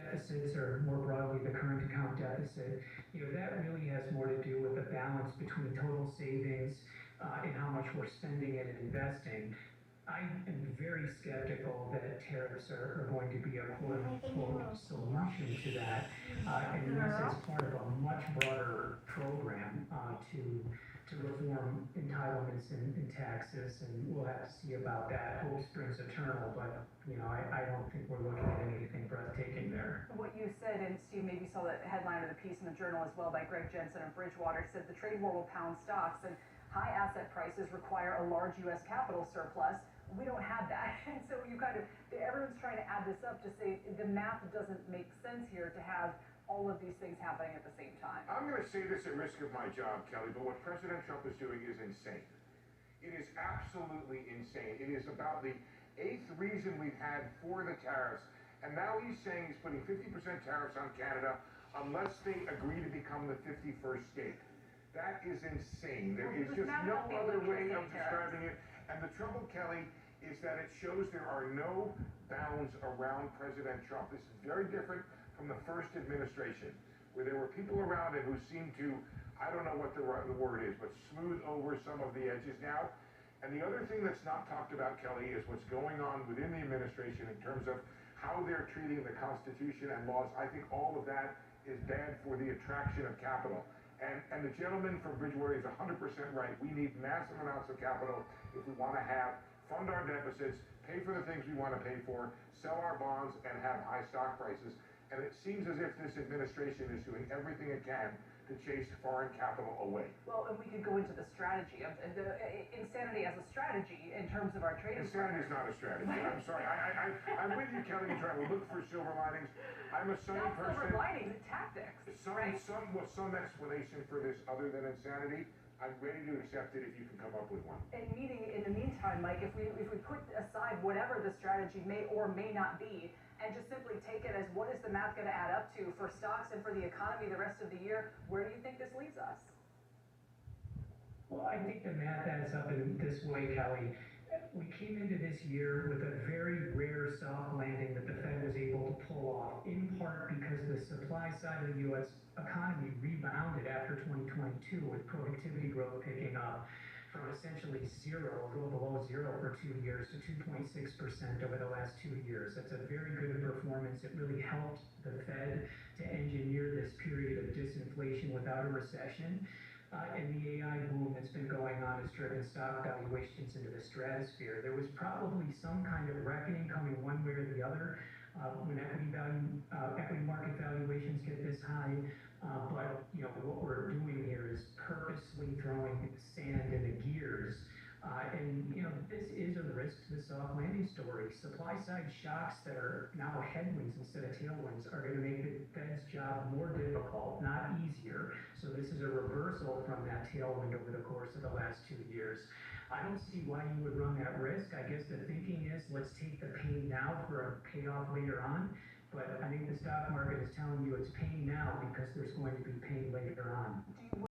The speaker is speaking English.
deficits, or more broadly, the current account deficit, that really has more to do with the balance between total savings and how much we're spending it and investing. I am very skeptical that tariffs are going to be a quote unquote solution to that, unless it's part of a much broader program to reform entitlements and taxes, and we'll have to see about that. Hope springs eternal, but I don't think we're looking at anything breathtaking there. What you said, and Steve maybe saw the headline of the piece in the Journal as well by Greg Jensen of Bridgewater, said the trade war will pound stocks and high asset prices require a large U.S. capital surplus. We don't have that, and so everyone's trying to add this up to say the math doesn't make sense here to have all of these things happening at the same time. I'm going to say this at risk of my job, Kelly, but what President Trump is doing is insane. It is absolutely insane. It is about the 8th reason we've had for the tariffs, and now he's saying he's putting 50% tariffs on Canada unless they agree to become the 51st state. That is insane. There is just no other way of describing it. And the trouble, Kelly, is that it shows there are no bounds around President Trump. This is very different from the first administration, where there were people around him who seemed to, I don't know what the word is, but smooth over some of the edges now. And the other thing that's not talked about, Kelly, is what's going on within the administration in terms of how they're treating the Constitution and laws. I think all of that is bad for the attraction of capital. And the gentleman from Bridgewater is 100% right. We need massive amounts of capital if we want to fund our deficits, pay for the things we want to pay for, sell our bonds, and have high stock prices. And it seems as if this administration is doing everything it can to chase foreign capital away. Well, and we could go into the strategy of the insanity as a strategy in terms of our trading. Insanity is not a strategy. I'm sorry. I'm with you, Kelly, in trying to look for silver linings. I'm a sunny person. Silver linings, it's tactics. Some explanation for this other than insanity. I'm ready to accept it if you can come up with one. And meaning, in the meantime, Mike, if we put aside whatever the strategy may or may not be, and just simply take it as what is the math going to add up to for stocks and for the economy the rest of the year, where do you think this leaves us? Well, I think the math adds up in this way, Kelly. We came into this year with a very rare soft landing that the Fed was able to pull off, in part because the supply side of the U.S. economy rebounded after 2022 with productivity growth picking up from essentially zero, a little below zero for 2 years, to 2.6% over the last 2 years. That's a very good performance. It really helped the Fed to engineer this period of disinflation without a recession. And the AI boom that's been going on has driven stock valuations into the stratosphere. There was probably some kind of reckoning coming one way or the other when equity market valuations get this high. But what we're doing here is purposely throwing sand in the gears. This is a risk to the soft landing story. Supply side shocks that are now headwinds instead of tailwinds are going to make the Fed's job more difficult, not easier. So this is a reversal from that tailwind over the course of the last 2 years. I don't see why you would run that risk. I guess the thinking is, let's take the pain now for a payoff later on. But I think the stock market is telling you it's pain now because there's going to be pain later on.